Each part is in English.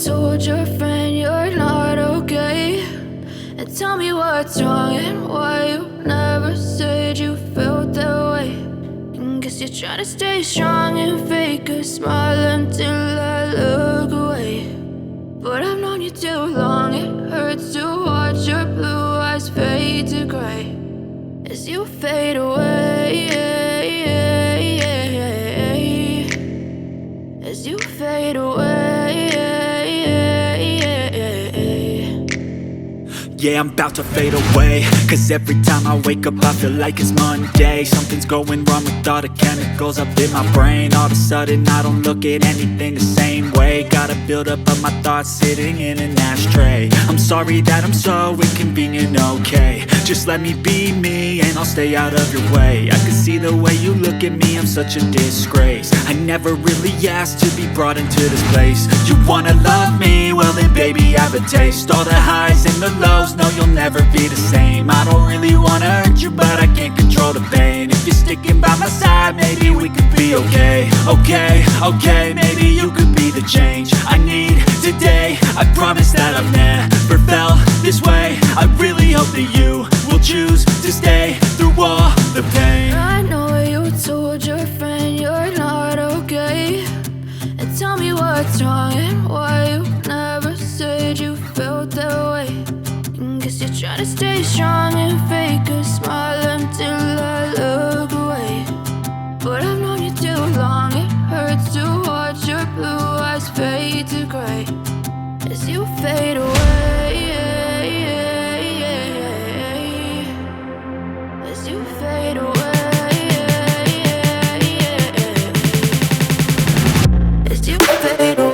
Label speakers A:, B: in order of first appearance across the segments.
A: told your friend you're not okay, and tell me what's wrong and why you never said you felt that way. And guess you're trying to stay strong and fake a smile until I look away. But I've known you too long, it hurts to watch your blue eyes fade to gray as you fade away, as you fade away.
B: Yeah, I'm about to fade away, cause every time I wake up I feel like it's Monday. Something's going wrong with all the chemicals up in my brain. All of a sudden I don't look at anything the same way. Gotta build up of my thoughts sitting in an ashtray. I'm sorry that I'm so inconvenient, okay. Just let me be me and I'll stay out of your way. I can see the way you look at me, I'm such a disgrace. I never really asked to be brought into this place. You wanna love me? Well then baby I have a taste. All the highs and the lows, no you'll never be the same. I don't really wanna hurt you but I can't control the pain. If you're sticking by my side maybe we could be okay. Okay, maybe you could be the change I need today. I promise that I've never felt this way. I really hope that you will choose to stay through all the pain.
A: I know you told your friend you're not okay, and tell me what's wrong and why you never said you felt that way. And guess you're trying to stay strong and fake a smile until I look away. But I've known you too long, it hurts to watch your blue eyes fade to gray as you fade away, as you fade away, as you fade away.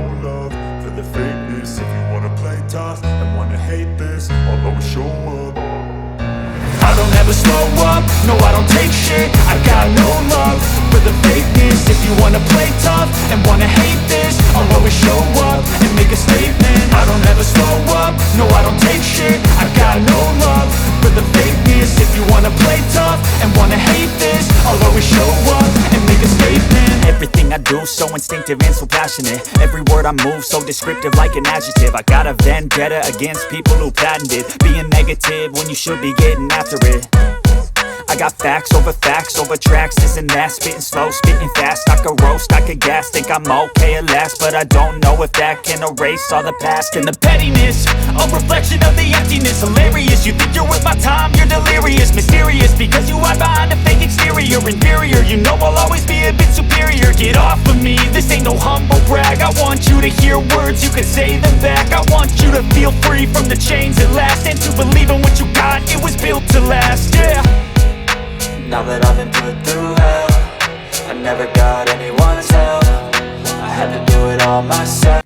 C: no love for the fakeness. If you wanna play tough and wanna hate this, I'll always show up.
B: I don't ever slow up, no I don't take shit. I got no love for the fakeness. If you wanna play tough and wanna hate this, I'll always show up and make a statement. I don't ever slow up, no I don't take shit. I got no love for the fakeness. If you wanna play tough and wanna hate this, I'll always show up and make a statement. Everything I do so instinctive and so passionate. Every word I move so descriptive like an adjective. I got a vendetta against people who patented being negative when you should be getting after it. I got facts over tracks, this and that. Spitting slow, spitting fast. I could roast, I could gas. Think I'm okay at last, but I don't know if that can erase all the past. And the pettiness, a reflection of the emptiness. Hilarious, you think you're worth my time, you're delirious. Mysterious, because you hide behind a fake exterior. Inferior, you know I'll always be a bit superior. Get off of me, this ain't no humble brag. I want you to hear words, you can say them back. I want you to feel free from the chains at last, and to believe in what you got, it was built to last, yeah. Now that I've been put through hell, I never got anyone's help. I had to do it all myself.